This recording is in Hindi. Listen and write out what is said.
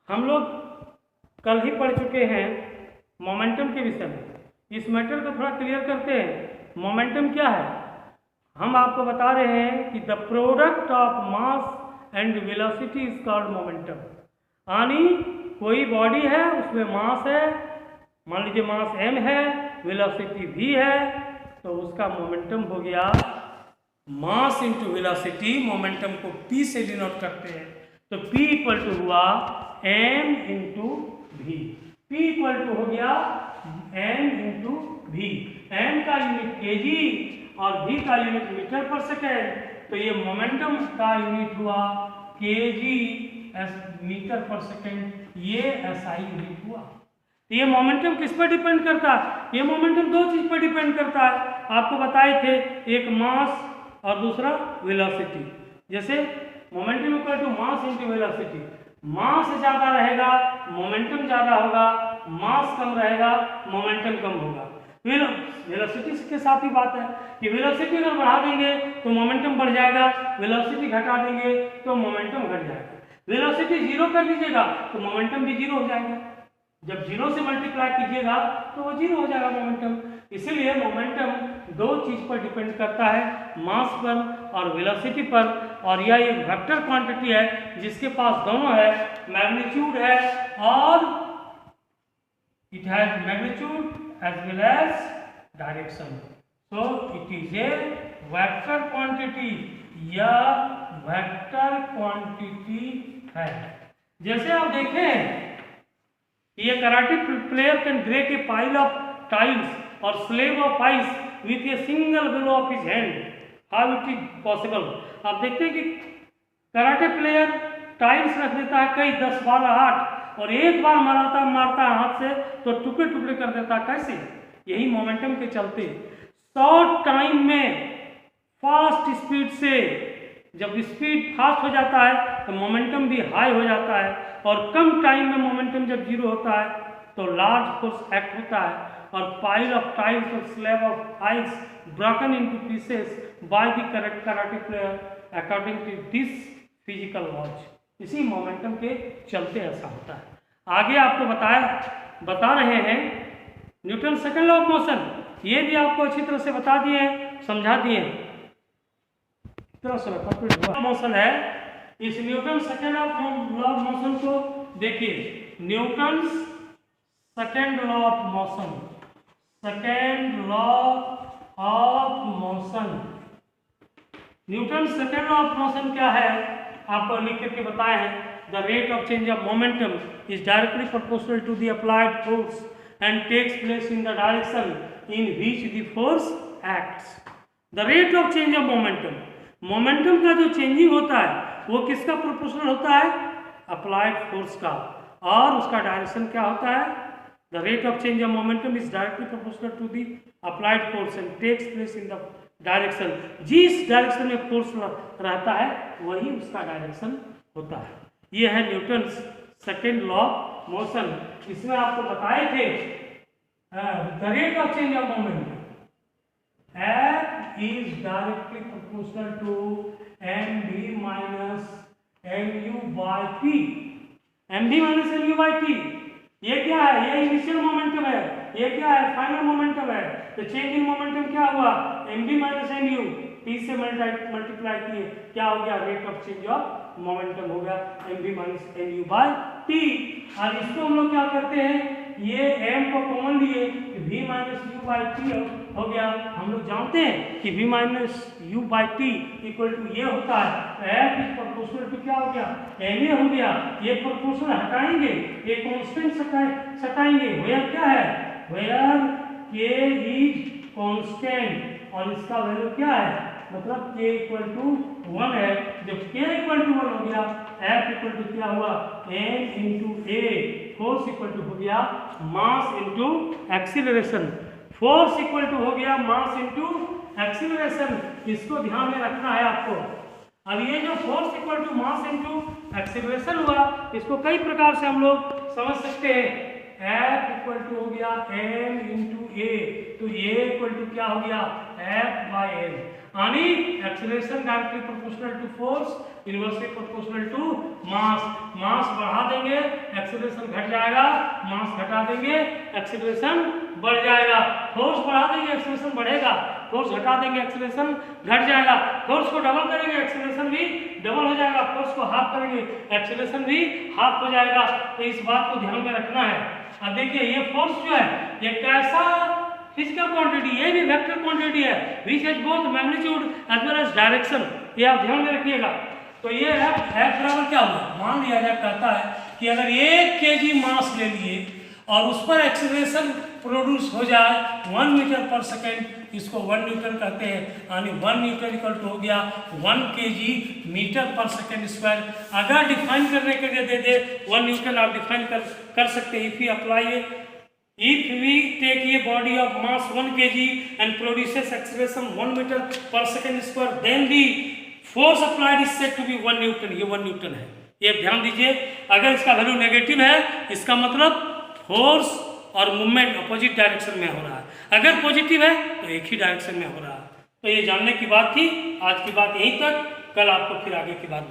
हम लोग कल ही पढ़ चुके हैं मोमेंटम के विषय में। इस मैटर को थोड़ा क्लियर करते हैं। मोमेंटम क्या है? हम आपको बता रहे हैं कि the product of mass and velocity is called momentum. यानी कोई बॉडी है, उसमें मास है, मान लीजिए मास m है, वेलोसिटी v है, तो उसका मोमेंटम हो गया मास इंटू वेलोसिटी। मोमेंटम को p से डिनोट करते हैं, तो p इक्वल टू हुआ m into v। p equal to हो गया m इंटू v। m का यूनिट kg और v का यूनिट मीटर पर सेकेंड, तो ये मोमेंटम का यूनिट हुआ kg मीटर पर सेकेंड, ये SI यूनिट हुआ। ये मोमेंटम किस पर डिपेंड करता है? ये मोमेंटम दो चीज पर डिपेंड करता है, आपको बताए थे, एक मास और दूसरा वेलोसिटी। जैसे momentum equal to mass into velocity, mass ज़्यादा रहेगा मोमेंटम ज़्यादा होगा, मास कम रहेगा मोमेंटम कम होगा। वेलोसिटी के साथ ही बात है कि वेलोसिटी अगर बढ़ा देंगे तो मोमेंटम बढ़ जाएगा, वेलोसिटी घटा देंगे तो मोमेंटम घट जाएगा। वेलोसिटी जीरो कर दीजिएगा तो मोमेंटम भी जीरो हो जाएगा, जब जीरो से मल्टीप्लाई कीजिएगा तो वो जीरो हो जाएगा मोमेंटम। इसीलिए मोमेंटम दो चीज पर डिपेंड करता है, मास पर और वेलोसिटी पर। और यह एक वेक्टर क्वांटिटी है जिसके पास दोनों है, मैग्नीट्यूड है और it has magnitude as well as direction. So it is a vector quantity या वेक्टर क्वांटिटी है। जैसे आप देखें, ये karate player can break a pile of tiles और slab of ice with a single blow of his hand. How it is possible? आप देखते हैं कि कराटे प्लेयर टाइल्स रख देता है, कई 10-12 8, और एक बार मारता है हाथ से तो टुकड़े टुकड़े कर देता है। कैसे? यही मोमेंटम के चलते। शॉर्ट टाइम में फास्ट स्पीड से, जब स्पीड फास्ट हो जाता है तो मोमेंटम भी हाई हो जाता है, और कम टाइम में मोमेंटम जब जीरो होता है तो लार्ज फोर्स एक्ट होता है, और पाइल ऑफ टाइल्स और slab of ice broken into pieces by the correct karate player according to this physical laws. इसी मोमेंटम के चलते ऐसा होता है। आगे आपको बता रहे हैं Newton second law of motion. ये भी आपको अच्छी तरह से बता दिए हैं, समझा दिए हैं। मोशन है, इस Newton second law of motion को देखिए। Newton second law of motion, second law of motion, Newton second law of motion क्या है आपको लिख करके बताए हैं। The rate of change of momentum is directly proportional to the applied force and takes place in the direction in which the force acts. The rate of change of momentum, momentum का जो चेंजिंग होता है वो किसका प्रोपोर्शनल होता है? अप्लाइड फोर्स का। और उसका डायरेक्शन क्या होता है? The rate of change of momentum is directly proportional to the applied force and takes place in the direction. जिस डायरेक्शन में फोर्स रहता है वही उसका डायरेक्शन होता है। ये है Newton second law of motion. इसमें आपको बताए थे the rate of change of momentum F is directly proportional to mv minus mu by p। mv minus mu by p ये क्या है? ये इनिशियल मोमेंटम है। ये क्या है? फाइनल मोमेंटम है। तो चेंज इन मोमेंटम क्या हुआ? mv minus mu, p से मल्टीप्लाई किए, क्या हो गया? Rate of change of momentum हो गया mv minus mu by p। और इसको हम लोग क्या करते हैं, ये m को कॉमन लिए, v minus u by t हो गया। हम लोग जानते हैं कि v minus u by t equal to ये होता है, तो f इज प्रोपोर्शनल टू क्या हो गया? ma हो गया। ये प्रोपोर्शनल हटाएंगे, ये कांस्टेंट सटाएंगे, वेयर क्या है? वेयर k इज कांस्टेंट, और इसका वैल्यू क्या है? मतलब k इक्वल टू 1 है। जब k इक्वल टू 1 हो गया, f इक्वल टू क्या हुआ? m into a। Force equal to हो गया mass into acceleration. Force equal to हो गया मास इंटू एक्सीलरेशन। इसको ध्यान में रखना है आपको। अब ये जो force equal to mass into acceleration हुआ, इसको कई प्रकार से हम लोग समझ सकते हैं। F इक्वल टू हो गया m इंटू ए, तो a इक्वल टू क्या हो गया? F by m। यानी acceleration directly proportional to force, inversely proportional to mass. Mass बढ़ा देंगे एक्सेलरेशन घट जाएगा, मास घटा देंगे एक्सेलरेशन बढ़ जाएगा। फोर्स बढ़ा देंगे एक्सेलरेशन बढ़ेगा, फोर्स घटा देंगे एक्सेलरेशन घट जाएगा। फोर्स को डबल करेंगे एक्सेलरेशन भी डबल हो जाएगा, फोर्स को हाफ करेंगे एक्सेलरेशन भी हाफ हो जाएगा। तो इस बात को ध्यान में रखना है। अब देखिए ये फोर्स जो है ये कैसा फिजिकल क्वांटिटी, ये भी वेक्टर क्वांटिटी है, which has both magnitude as well as direction, ये आप ध्यान में रखिएगा। तो ये F बराबर क्या हुआ, मान लिया जाए कहता है कि अगर 1 kg मास ले लिए और उस पर एक्सेलरेशन प्रोड्यूस हो जाए 1 मीटर पर सेकेंड, इसको 1 न्यूटन कहते हैं, यानी 1 न्यूटन इक्वल टू हो गया 1 kg metre per second square. अगर डिफाइन करने के लिए दे दे 1 न्यूटन, आप डिफाइन कर सकते हैं। If you apply, if we take a body of mass 1 kg and produces acceleration 1 meter per second square, then the force applied is said to be 1 newton। ये 1 न्यूटन है, ये ध्यान दीजिए। अगर इसका वैल्यू नेगेटिव है इसका मतलब फोर्स और मूवमेंट अपोजिट डायरेक्शन में हो रहा है, अगर पॉजिटिव है तो एक ही डायरेक्शन में हो रहा है। तो ये जानने की बात थी, आज की बात यहीं तक, कल आपको फिर आगे की बात